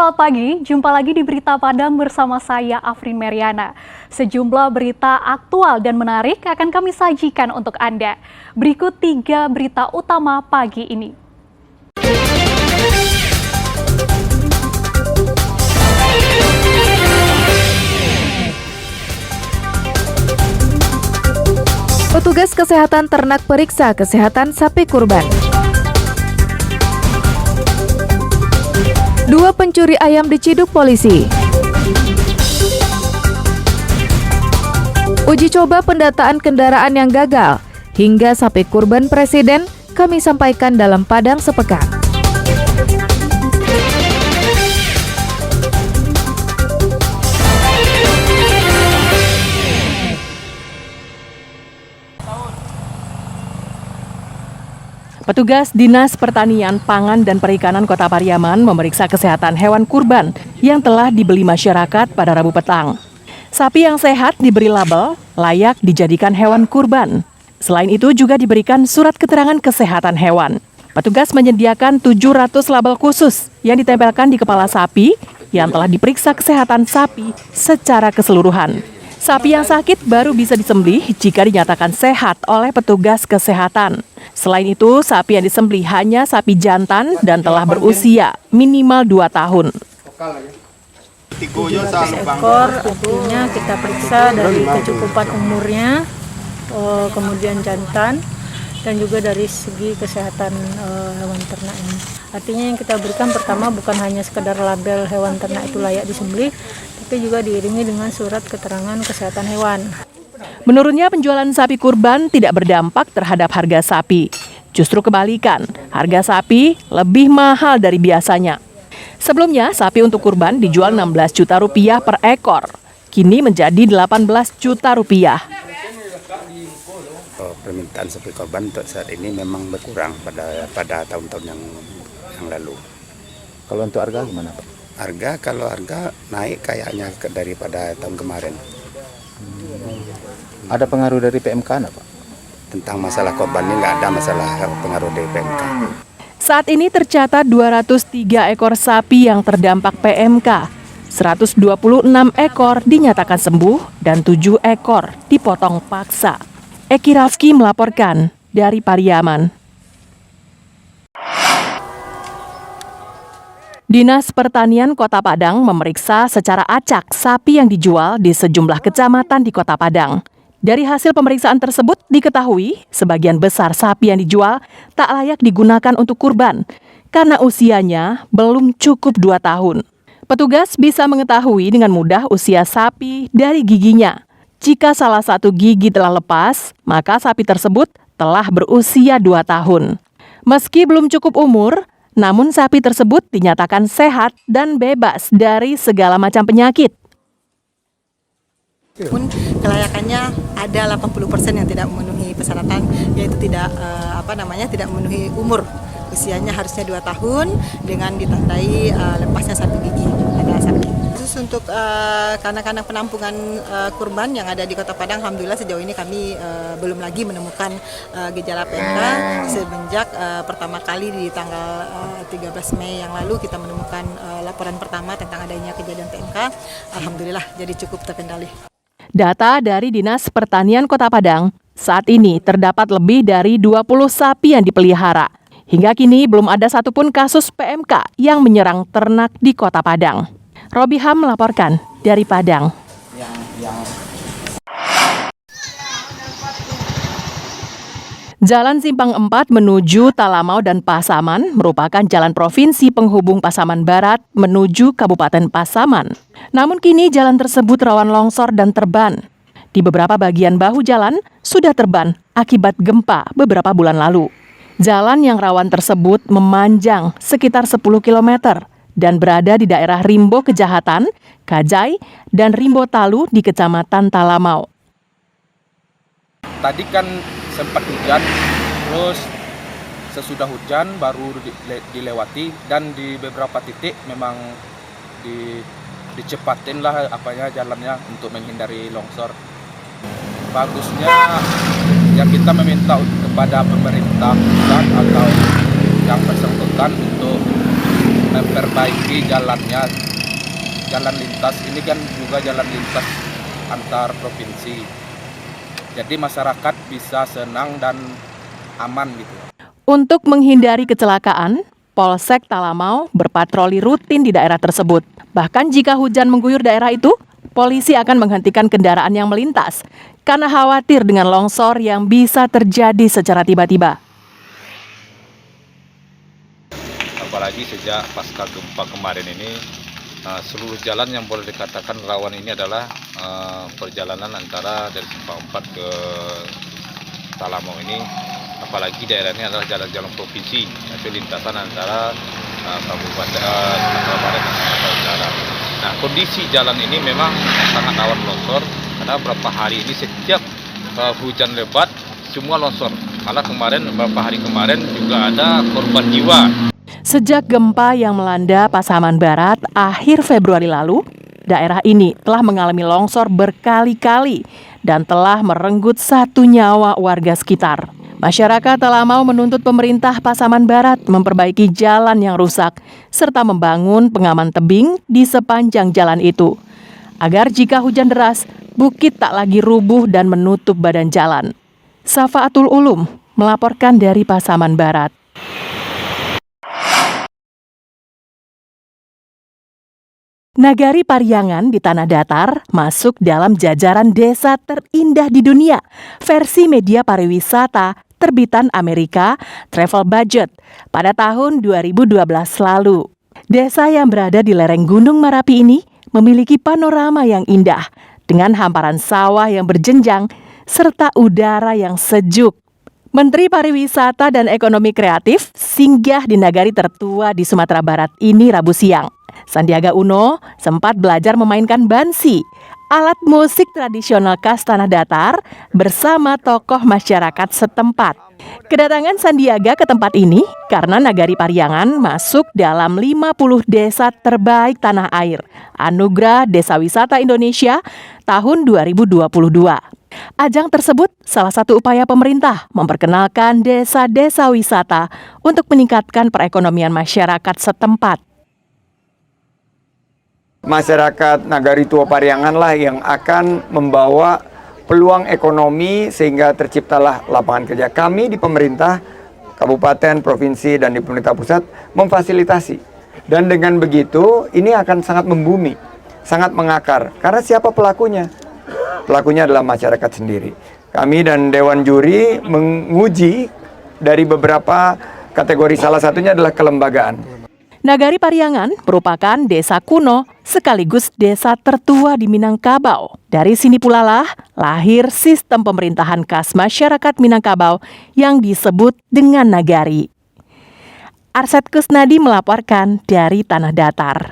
selamat pagi. Jumpa lagi di Berita Padang bersama saya, Afrin Meriana. Sejumlah berita aktual dan menarik akan kami sajikan untuk Anda. Berikut 3 berita utama pagi ini. Petugas kesehatan ternak periksa kesehatan sapi kurban. 2 pencuri ayam diciduk polisi. Uji coba pendataan kendaraan yang gagal hingga sapi kurban presiden kami sampaikan dalam Padang Sepekan. Petugas Dinas Pertanian, Pangan, dan Perikanan Kota Pariaman memeriksa kesehatan hewan kurban yang telah dibeli masyarakat pada Rabu petang. Sapi yang sehat diberi label layak dijadikan hewan kurban. Selain itu juga diberikan surat keterangan kesehatan hewan. Petugas menyediakan 700 label khusus yang ditempelkan di kepala sapi yang telah diperiksa kesehatan sapi secara keseluruhan. Sapi yang sakit baru bisa disembelih jika dinyatakan sehat oleh petugas kesehatan. Selain itu, sapi yang disembelih hanya sapi jantan dan telah berusia minimal 2 tahun. Ekor artinya kita periksa dari kecukupan umurnya, kemudian jantan, dan juga dari segi kesehatan hewan ternak ini. Artinya yang kita berikan pertama bukan hanya sekedar label hewan ternak itu layak disembelih, tapi juga diiringi dengan surat keterangan kesehatan hewan. Menurutnya penjualan sapi kurban tidak berdampak terhadap harga sapi. Justru kebalikan, harga sapi lebih mahal dari biasanya. Sebelumnya, sapi untuk kurban dijual 16 juta rupiah per ekor. Kini menjadi 18 juta rupiah. Permintaan sapi kurban untuk saat ini memang berkurang pada tahun-tahun yang lalu. Kalau untuk harga gimana, Pak? Kalau harga naik kayaknya daripada tahun kemarin. Ada pengaruh dari PMK enggak, Pak? Tentang masalah korban ini nggak ada masalah pengaruh dari PMK. Saat ini tercatat 203 ekor sapi yang terdampak PMK. 126 ekor dinyatakan sembuh dan 7 ekor dipotong paksa. Eki Rafki melaporkan dari Pariaman. Dinas Pertanian Kota Padang memeriksa secara acak sapi yang dijual di sejumlah kecamatan di Kota Padang. Dari hasil pemeriksaan tersebut diketahui sebagian besar sapi yang dijual tak layak digunakan untuk kurban karena usianya belum cukup 2 tahun. Petugas bisa mengetahui dengan mudah usia sapi dari giginya. Jika salah satu gigi telah lepas, maka sapi tersebut telah berusia 2 tahun. Meski belum cukup umur, namun sapi tersebut dinyatakan sehat dan bebas dari segala macam penyakit. Pun kelayakannya ada 80% yang tidak memenuhi persyaratan, yaitu tidak memenuhi umur. Usianya harusnya 2 tahun dengan ditandai lepasnya 1 gigi pada sapi. Khusus untuk kanak-kanak penampungan kurban yang ada di Kota Padang, alhamdulillah sejauh ini kami belum lagi menemukan gejala PMK semenjak pertama kali di tanggal 13 Mei yang lalu kita menemukan laporan pertama tentang adanya kejadian PMK. Alhamdulillah jadi cukup terkendali. Data dari Dinas Pertanian Kota Padang, saat ini terdapat lebih dari 20 sapi yang dipelihara. Hingga kini belum ada satupun kasus PMK yang menyerang ternak di Kota Padang. Robi Ham melaporkan dari Padang. Jalan Simpang 4 menuju Talamau dan Pasaman merupakan jalan provinsi penghubung Pasaman Barat menuju Kabupaten Pasaman. Namun kini jalan tersebut rawan longsor dan terban. Di beberapa bagian bahu jalan sudah terban akibat gempa beberapa bulan lalu. Jalan yang rawan tersebut memanjang sekitar 10 km dan berada di daerah Rimbo Kejahatan, Kajai, dan Rimbo Talu di Kecamatan Talamau. Tadi kan sempat hujan, terus sesudah hujan baru dilewati dan di beberapa titik memang dicepatin lah jalannya untuk menghindari longsor. Bagusnya ya kita meminta kepada pemerintah pusat atau yang bersangkutan untuk memperbaiki jalannya, jalan lintas ini kan juga jalan lintas antar provinsi. Jadi masyarakat bisa senang dan aman gitu. Untuk menghindari kecelakaan, Polsek Talamau berpatroli rutin di daerah tersebut. Bahkan jika hujan mengguyur daerah itu, polisi akan menghentikan kendaraan yang melintas karena khawatir dengan longsor yang bisa terjadi secara tiba-tiba. Apalagi sejak pasca gempa kemarin ini, seluruh jalan yang boleh dikatakan rawan ini adalah perjalanan antara dari Simpang 4 ke Talamau ini. Apalagi daerah ini adalah jalan-jalan provinsi, yaitu lintasan antara Kabupaten Sumatera Barat dan Sumatera Utara. Nah, kondisi jalan ini memang sangat rawan longsor karena beberapa hari ini setiap hujan lebat semua longsor. Malah beberapa hari kemarin juga ada korban jiwa. Sejak gempa yang melanda Pasaman Barat akhir Februari lalu, daerah ini telah mengalami longsor berkali-kali dan telah merenggut 1 nyawa warga sekitar. Masyarakat Talamau menuntut pemerintah Pasaman Barat memperbaiki jalan yang rusak serta membangun pengaman tebing di sepanjang jalan itu, agar jika hujan deras, bukit tak lagi rubuh dan menutup badan jalan. Safaatul Ulum melaporkan dari Pasaman Barat. Nagari Pariangan di Tanah Datar masuk dalam jajaran desa terindah di dunia versi media pariwisata terbitan Amerika Travel Budget pada tahun 2012 lalu. Desa yang berada di lereng Gunung Merapi ini memiliki panorama yang indah dengan hamparan sawah yang berjenjang serta udara yang sejuk. Menteri Pariwisata dan Ekonomi Kreatif singgah di nagari tertua di Sumatera Barat ini Rabu siang. Sandiaga Uno sempat belajar memainkan bansi, alat musik tradisional khas Tanah Datar, bersama tokoh masyarakat setempat. Kedatangan Sandiaga ke tempat ini karena Nagari Pariangan masuk dalam 50 desa terbaik tanah air, Anugerah Desa Wisata Indonesia tahun 2022. Ajang tersebut salah satu upaya pemerintah memperkenalkan desa-desa wisata untuk meningkatkan perekonomian masyarakat setempat. Masyarakat Nagari Tua Pariangan lah yang akan membawa peluang ekonomi sehingga terciptalah lapangan kerja. Kami di pemerintah, kabupaten, provinsi, dan di pemerintah pusat memfasilitasi. Dan dengan begitu ini akan sangat membumi, sangat mengakar. Karena siapa pelakunya? Pelakunya adalah masyarakat sendiri. Kami dan Dewan Juri menguji dari beberapa kategori, salah satunya adalah kelembagaan. Nagari Pariangan merupakan desa kuno sekaligus desa tertua di Minangkabau. Dari sini pula lah lahir sistem pemerintahan khas masyarakat Minangkabau yang disebut dengan Nagari. Arset Kusnadi melaporkan dari Tanah Datar.